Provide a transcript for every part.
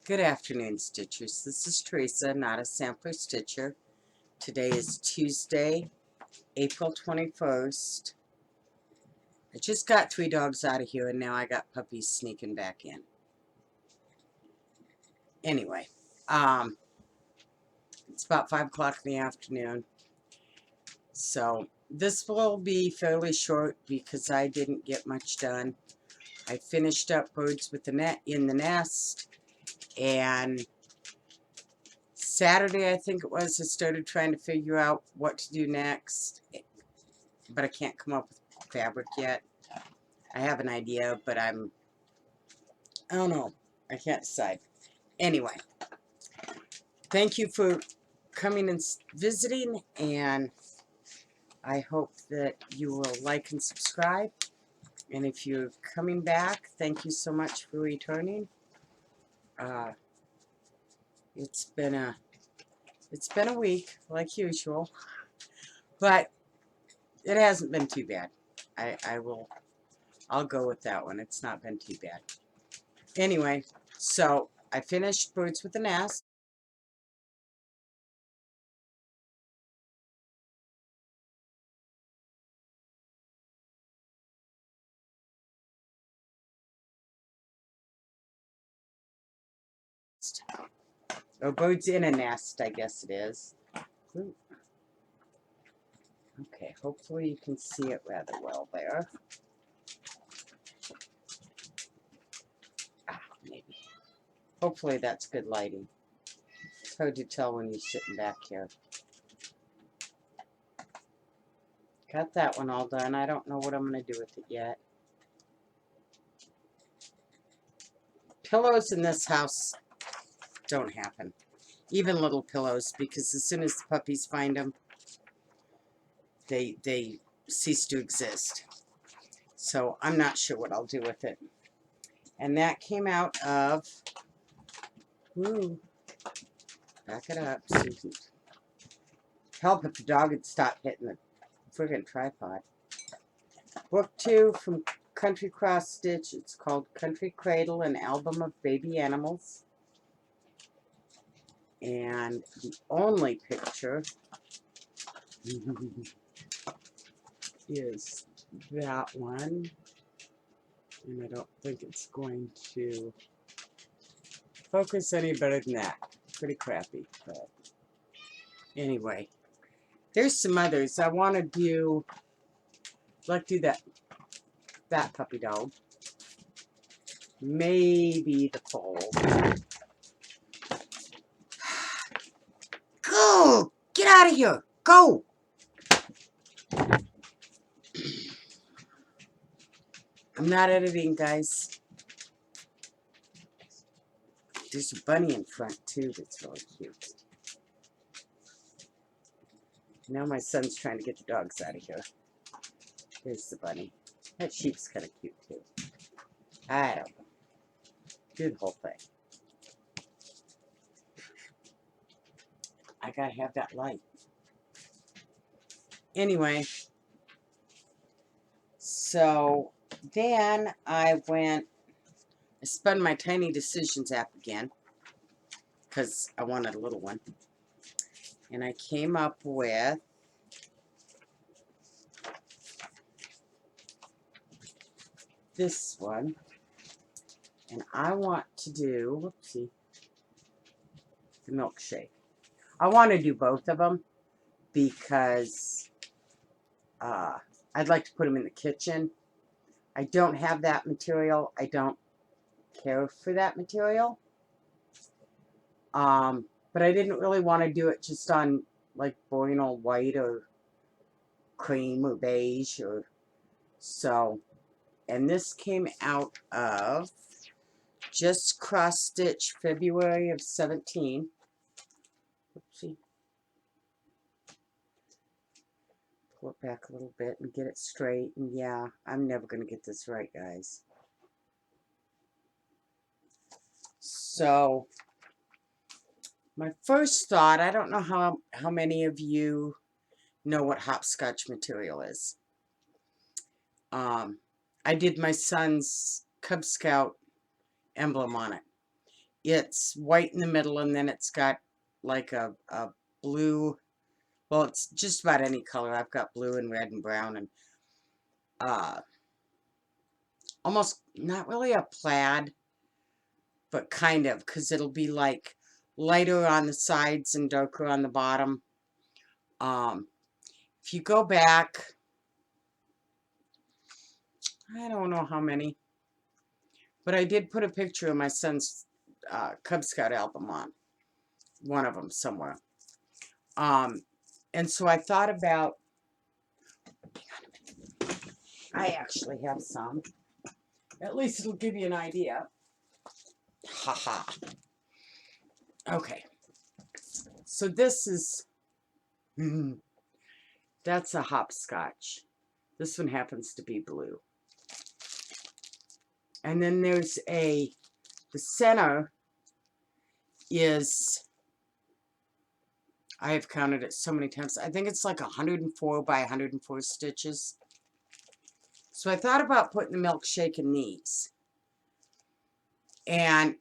Good afternoon, Stitchers. This is Teresa, not a sampler stitcher. Today is Tuesday, April 21st. I just got 3 dogs out of here, and now I got puppies sneaking back in. Anyway, it's about 5 o'clock in the afternoon. So this will be fairly short because I didn't get much done. I finished up birds with the net in the nest, and Saturday, I think it was, I started trying to figure out what to do next, but I can't come up with fabric yet. I have an idea, but I don't know. I can't decide. Anyway, thank you for coming and visiting, and I hope that you will like and subscribe. And if you're coming back, thank you so much for returning. It's been a week like usual, but it hasn't been too bad. I'll go with that one. It's not been too bad. Anyway, so I finished Birds with the Nest. Or birds in a nest, I guess it is. Ooh. Okay, hopefully you can see it rather well there. Maybe. Hopefully that's good lighting. It's hard to tell when you're sitting back here. Got that one all done. I don't know what I'm going to do with it yet. Pillows in this house don't happen. Even little pillows, because as soon as the puppies find them, they cease to exist. So I'm not sure what I'll do with it. And that came out of, back it up so you can help if the dog would stop hitting the friggin' tripod. Book 2 from Country Cross Stitch. It's called Country Cradle, an album of baby animals. And the only picture is that one. And I don't think it's going to focus any better than that. Pretty crappy, but anyway. There's some others. I want to do, let's do that puppy dog. Maybe the foal. Go! Get out of here! Go! I'm not editing, guys. There's a bunny in front, too, that's really cute. Now my son's trying to get the dogs out of here. There's the bunny. That sheep's kind of cute, too. I don't know. Do the whole thing. I gotta have that light. Anyway, so then I spun my Tiny Decisions app again because I wanted a little one. And I came up with this one. And I want to do, whoopsie, the milkshake. I want to do both of them because I'd like to put them in the kitchen. I don't have that material. I don't care for that material. But I didn't really want to do it just on like boring old white or cream or beige or so. And this came out of Just Cross Stitch, February of 17. Oopsie. Pull it back a little bit and get it straight. And yeah, I'm never going to get this right, guys. So, my first thought, I don't know how many of you know what hopscotch material is. I did my son's Cub Scout emblem on it. It's white in the middle, and then it's got like a blue, well, it's just about any color. I've got blue and red and brown and almost not really a plaid, but kind of, because it'll be like lighter on the sides and darker on the bottom. If you go back, I don't know how many, but I did put a picture of my son's Cub Scout album on one of them somewhere. And so I thought about, I actually have some. At least it'll give you an idea. Haha. Okay. So this is, that's a hopscotch. This one happens to be blue. And then there's the center is, I have counted it so many times. I think it's like 104 by 104 stitches. So I thought about putting the milkshake in these. And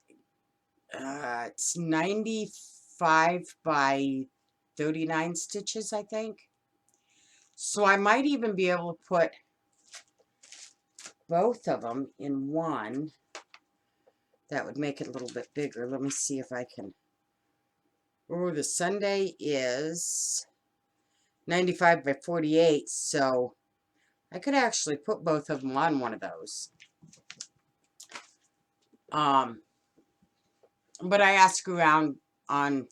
it's 95 by 39 stitches, I think. So I might even be able to put both of them in one. That would make it a little bit bigger. Let me see if I can. Oh, the Sunday is 95 by 48, so I could actually put both of them on one of those. But I asked around on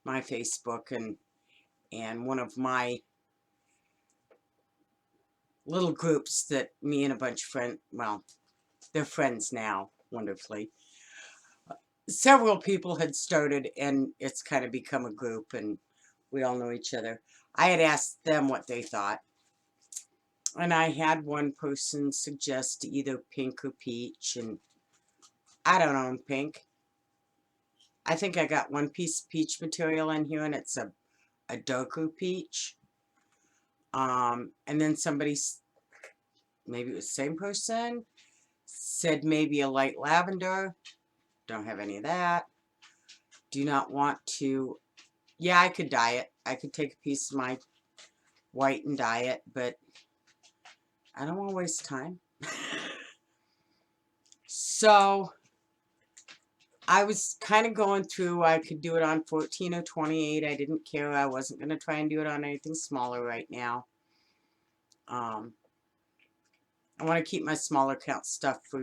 my Facebook and one of my little groups that me and a bunch of friends, well, they're friends now, wonderfully. Several people had started, and it's kind of become a group, and we all know each other. I had asked them what they thought, and I had one person suggest either pink or peach, and I don't own pink. I think I got one piece of peach material in here, and it's a darker peach. And then somebody, maybe it was the same person, said maybe a light lavender. Don't have any of that. Do not want to, yeah, I could dye it. I could take a piece of my white and dye it, but I don't want to waste time. So I was kind of going through, I could do it on 14 or 28. I didn't care. I wasn't going to try and do it on anything smaller right now. I want to keep my smaller count stuff for,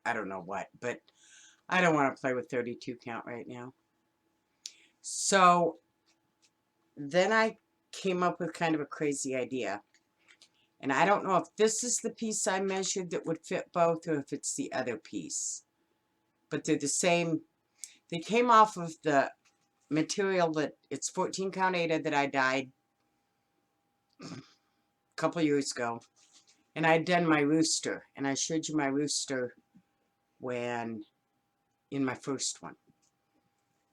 I don't know what, but I don't want to play with 32 count right now. So then I came up with kind of a crazy idea. And I don't know if this is the piece I measured that would fit both or if it's the other piece. But they're the same. They came off of the material that, it's 14 count Ada that I dyed a couple years ago. And I'd done my rooster. And I showed you my rooster when, in my first one.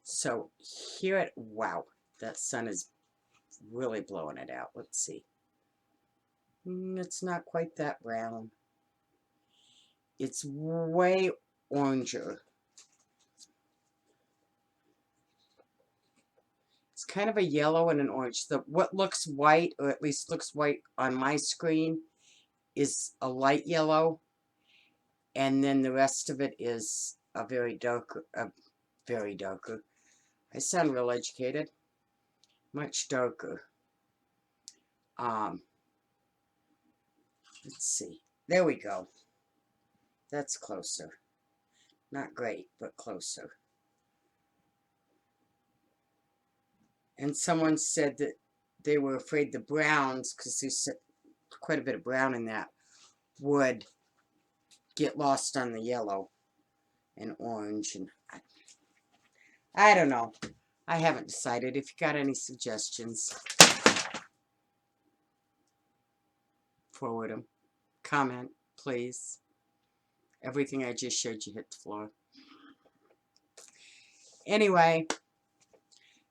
So here it, wow, that sun is really blowing it out. Let's see. It's not quite that brown. It's way oranger. It's kind of a yellow and an orange. What looks white, or at least looks white on my screen, is a light yellow. And then the rest of it is a very darker. I sound real educated. Much darker. Let's see. There we go. That's closer. Not great, but closer. And someone said that they were afraid the browns, because there's quite a bit of brown in that, would get lost on the yellow and orange. And I don't know. I haven't decided. If you got any suggestions, forward them. Comment, please. Everything I just showed you hit the floor. Anyway,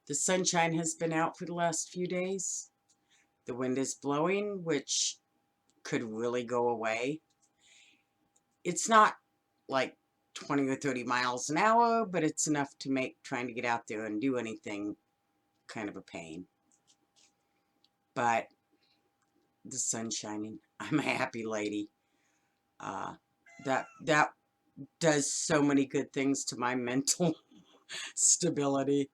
the sunshine has been out for the last few days. The wind is blowing, which could really go away. It's not like 20 or 30 miles an hour, but it's enough to make trying to get out there and do anything kind of a pain. But the sun's shining. I'm a happy lady. That does so many good things to my mental stability.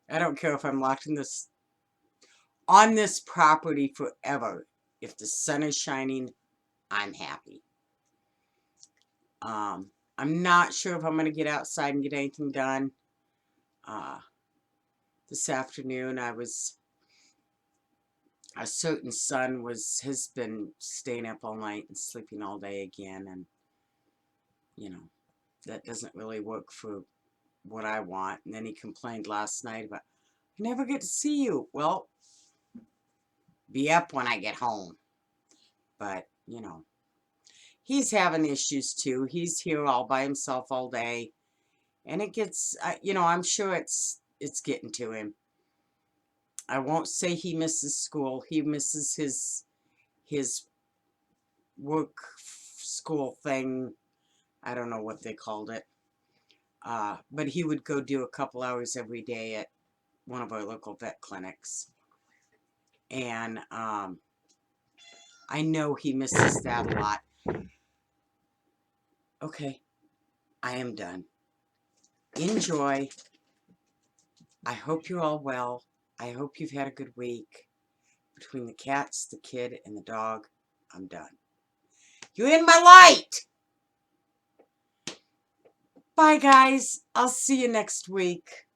I don't care if I'm locked in this on this property forever. If the sun is shining, I'm happy. I'm not sure if I'm going to get outside and get anything done. This afternoon, a certain son has been staying up all night and sleeping all day again, and, you know, that doesn't really work for what I want. And then he complained last night about, I never get to see you. Well, be up when I get home. But, you know, he's having issues too. He's here all by himself all day. And it gets, you know, I'm sure it's getting to him. I won't say he misses school. He misses his work school thing. I don't know what they called it. But he would go do a couple hours every day at one of our local vet clinics. And I know he misses that a lot. Okay, I am done. Enjoy. I hope you're all well. I hope you've had a good week. Between the cats, the kid, and the dog, I'm done. You're in my light! Bye, guys. I'll see you next week.